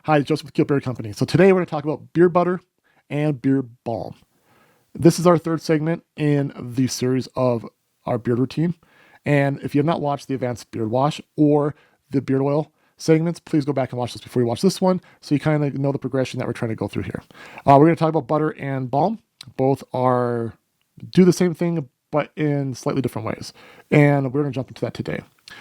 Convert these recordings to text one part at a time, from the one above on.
Hi, Joseph with Kilt Beard Company. So today we're going to talk about beard butter and beard balm. This is our third segment in the series of our beard routine. And if you have not watched the advanced beard wash or the beard oil segments, please go back and watch this before you watch this one so you kind of know the progression that we're trying to go through here. We're going to talk about butter and balm. Both do the same thing, but in slightly different ways. And we're going to jump into that today.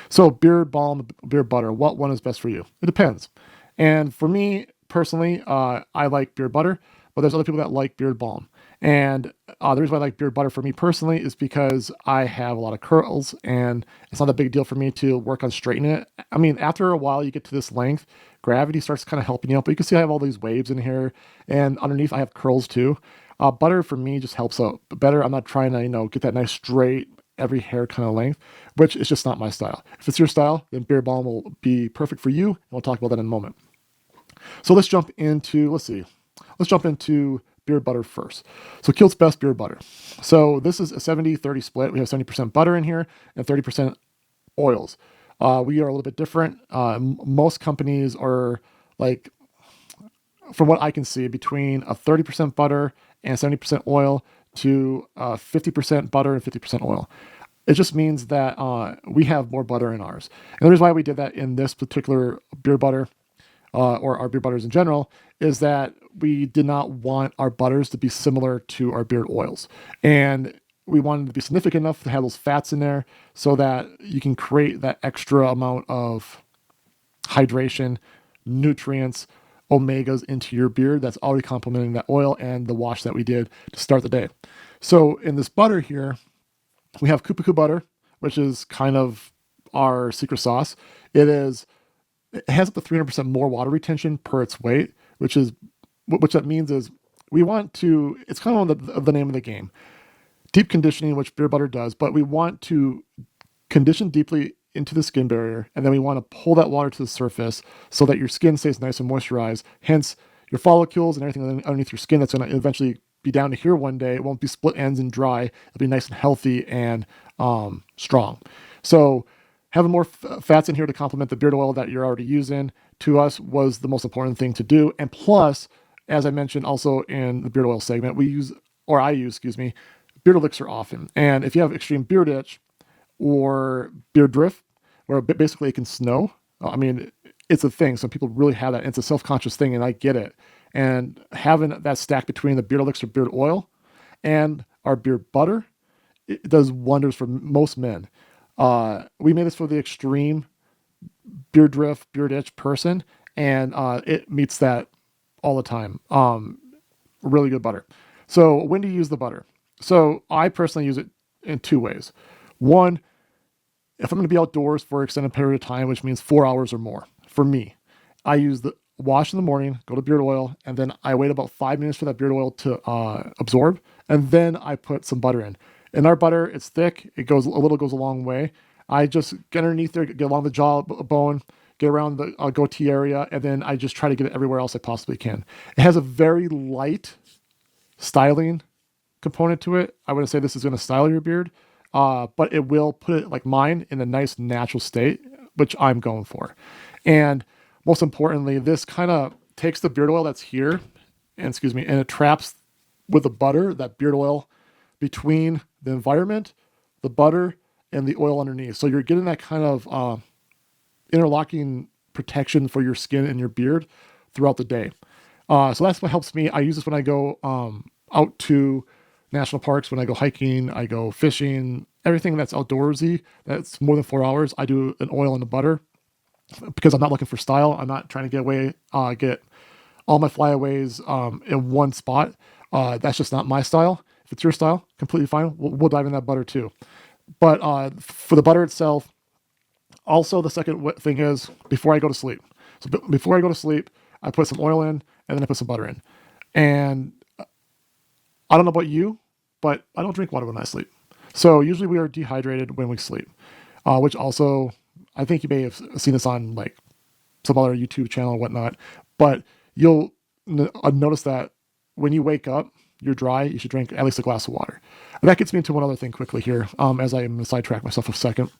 So beard balm, beard butter, what one is best for you? It depends. And for me personally, I like beard butter, but there's other people that like beard balm. And the reason why I like beard butter for me personally is because I have a lot of curls and it's not a big deal for me to work on straightening it. I mean, after a while you get to this length, gravity starts kind of helping you out, but you can see I have all these waves in here and underneath I have curls too. Butter for me just helps out better. I'm not trying to, get that nice straight, every hair kind of length, which is just not my style. If it's your style, then beard balm will be perfect for you. And we'll talk about that in a moment. So let's jump into beard butter first. So Kilt's best beard butter. So this is a 70-30 split. We have 70% butter in here and 30% oils. We are a little bit different. Most companies are like, from what I can see, between a 30% butter and 70% oil to 50% butter and 50% oil. It just means that we have more butter in ours. And the reason why we did that in this particular beard butter, or our beard butters in general, is that we did not want our butters to be similar to our beard oils. And we wanted to be significant enough to have those fats in there so that you can create that extra amount of hydration, nutrients, omegas into your beard that's already complementing that oil and the wash that we did to start the day. So in this butter here, we have Kupaku butter, which is kind of our secret sauce. It has up to 300% more water retention per its weight, which that means is we want to, it's kind of the name of the game. Deep conditioning, which beard butter does, but we want to condition deeply into the skin barrier, and then we want to pull that water to the surface so that your skin stays nice and moisturized. Hence, your follicles and everything underneath your skin that's going to eventually be down to here one day. It won't be split ends and dry. It'll be nice and healthy and strong. So having more fats in here to complement the beard oil that you're already using, to us, was the most important thing to do. And plus, as I mentioned also in the beard oil segment, I use, beard elixir often. And if you have extreme beard itch or beard drift, where basically it can snow, I mean, it's a thing. Some people really have that. It's a self-conscious thing, and I get it. And having that stack between the beard elixir beard oil and our beard butter, it does wonders for most men. We made this for the extreme beard drift, beard itch person, and it meets that all the time. Really good butter. So when do you use the butter? So I personally use it in two ways. One, if I'm going to be outdoors for an extended period of time, which means 4 hours or more, for me, I use the wash in the morning, go to beard oil, and then I wait about 5 minutes for that beard oil to absorb, and then I put some butter in. And our butter, it's thick. It goes a long way. I just get underneath there, get along the jawbone, get around the goatee area, and then I just try to get it everywhere else I possibly can. It has a very light styling component to it. I wouldn't say this is going to style your beard, but it will put it, like mine, in a nice natural state, which I'm going for. And most importantly, this kind of takes the beard oil that's here, and it traps with the butter, that beard oil, between the environment, the butter, and the oil underneath. So you're getting that kind of interlocking protection for your skin and your beard throughout the day. So that's what helps me. I use this when I go out to national parks, when I go hiking, I go fishing, everything that's outdoorsy, that's more than 4 hours, I do an oil and a butter because I'm not looking for style. I'm not trying to get all my flyaways in one spot. That's just not my style. If it's your style, completely fine. We'll dive in that butter too. But for the butter itself, also the second thing is before I go to sleep. So before I go to sleep, I put some oil in and then I put some butter in. And I don't know about you, but I don't drink water when I sleep. So usually we are dehydrated when we sleep, which also, I think you may have seen this on like some other YouTube channel and whatnot, but you'll notice that when you wake up, you're dry, you should drink at least a glass of water. And that gets me into one other thing quickly here, as I'm going to sidetrack myself a second.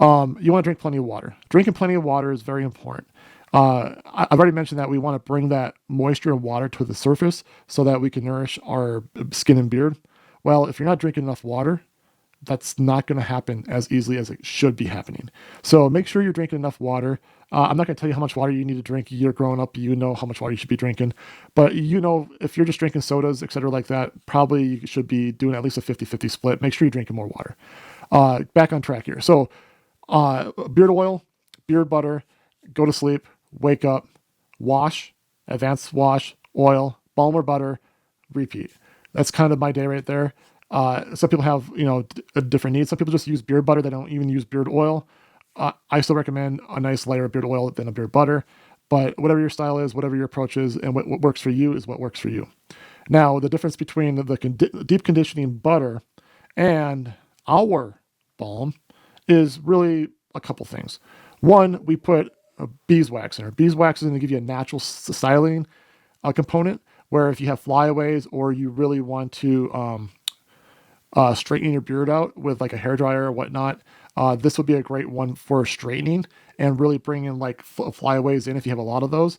You want to drink plenty of water. Drinking plenty of water is very important. I've already mentioned that we want to bring that moisture and water to the surface so that we can nourish our skin and beard. Well, if you're not drinking enough water, that's not going to happen as easily as it should be happening. So make sure you're drinking enough water. I'm not going to tell you how much water you need to drink. You're growing up, you know how much water you should be drinking. But you know, if you're just drinking sodas, etc., like that, probably you should be doing at least a 50-50 split. Make sure you're drinking more water. Back on track here. So beard oil, beard butter, go to sleep, wake up, wash, advanced wash, oil, balm or butter, repeat. That's kind of my day right there. Some people have, different needs. Some people just use beard butter. They don't even use beard oil. I still recommend a nice layer of beard oil than a beard butter. But whatever your style is, whatever your approach is, and what works for you is what works for you. Now, the difference between the deep conditioning butter and our balm is really a couple things. One, we put beeswax in her. Beeswax is going to give you a natural styling component, where if you have flyaways or you really want to straighten your beard out with like a hairdryer or whatnot, this would be a great one for straightening and really bringing like flyaways in if you have a lot of those.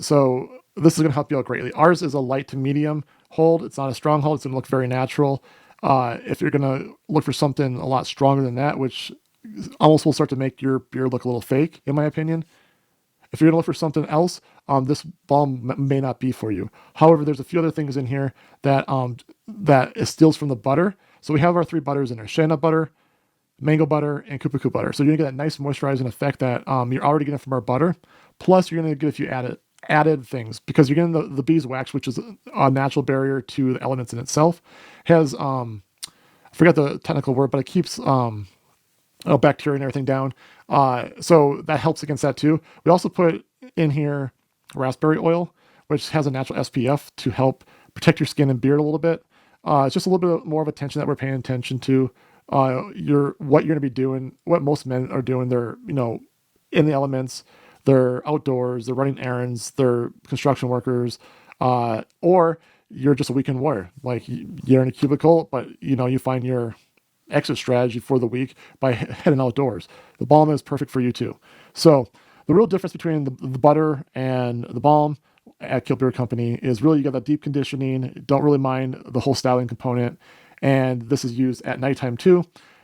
So this is going to help you out greatly. Ours is a light to medium hold. It's not a strong hold. It's going to look very natural. If you're going to look for something a lot stronger than that, which almost will start to make your beard look a little fake, in my opinion. If you're going to look for something else, this balm may not be for you. However, there's a few other things in here that that it steals from the butter. So we have our 3 butters in there: shea nut butter, mango butter, and kupuku butter. So you're going to get that nice moisturizing effect that you're already getting from our butter. Plus, you're going to get a few added things because you're getting the beeswax, which is a natural barrier to the elements in itself. Has I forgot the technical word, but it keeps bacteria and everything down. So that helps against that too. We also put in here raspberry oil, which has a natural SPF to help protect your skin and beard a little bit. It's just a little bit more of attention that we're paying attention to. What you're going to be doing, what most men are doing. They're in the elements. They're outdoors. They're running errands. They're construction workers, or you're just a weekend warrior. Like you're in a cubicle, but you find your exit strategy for the week by heading outdoors. The balm is perfect for you too. So the real difference between the butter and the balm at Kilt Beard Company is really you got that deep conditioning. Don't really mind the whole styling component, and this is used at nighttime too.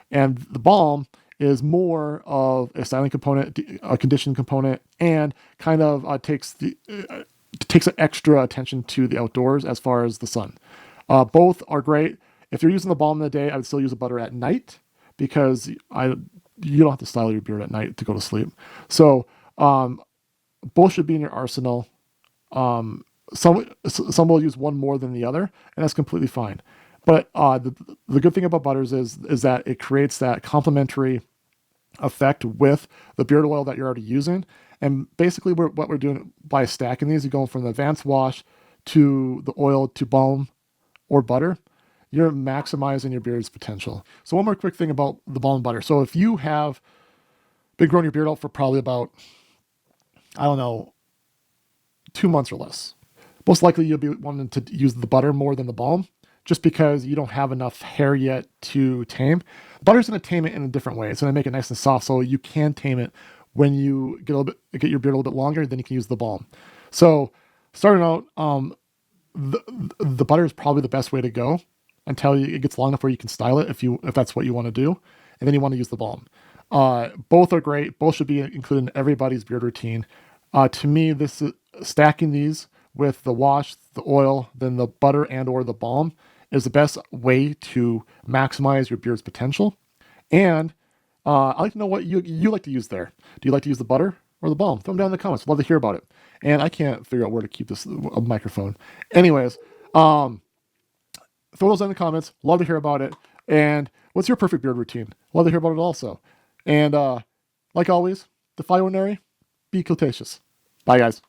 And the balm is more of a styling component, a conditioning component, and kind of takes an extra attention to the outdoors as far as the sun. Both are great. If you're using the balm in the day, I would still use the butter at night because you don't have to style your beard at night to go to sleep. So both should be in your arsenal. Some will use one more than the other, and that's completely fine. But the good thing about butters is that it creates that complementary effect with the beard oil that you're already using. And basically what we're doing by stacking these, you're going from the advanced wash to the oil to balm or butter. You're maximizing your beard's potential. So one more quick thing about the balm butter. So if you have been growing your beard out for probably about, 2 months or less, most likely you'll be wanting to use the butter more than the balm just because you don't have enough hair yet to tame. Butter's going to tame it in a different way. It's going to make it nice and soft so you can tame it when you get your beard a little bit longer, then you can use the balm. So starting out, the butter is probably the best way to go until it gets long enough where you can style it if that's what you want to do, and then you want to use the balm. Both are great. Both should be included in everybody's beard routine. To me, this is stacking these with the wash, the oil, then the butter and or the balm is the best way to maximize your beard's potential. And I'd like to know what you like to use there. Do you like to use the butter or the balm? Throw them down in the comments. Love to hear about it. And I can't figure out where to keep this microphone. Anyways, throw those in the comments. Love to hear about it. And what's your perfect beard routine? Love to hear about it also. And like always, defy ordinary, be kiltacious. Bye, guys.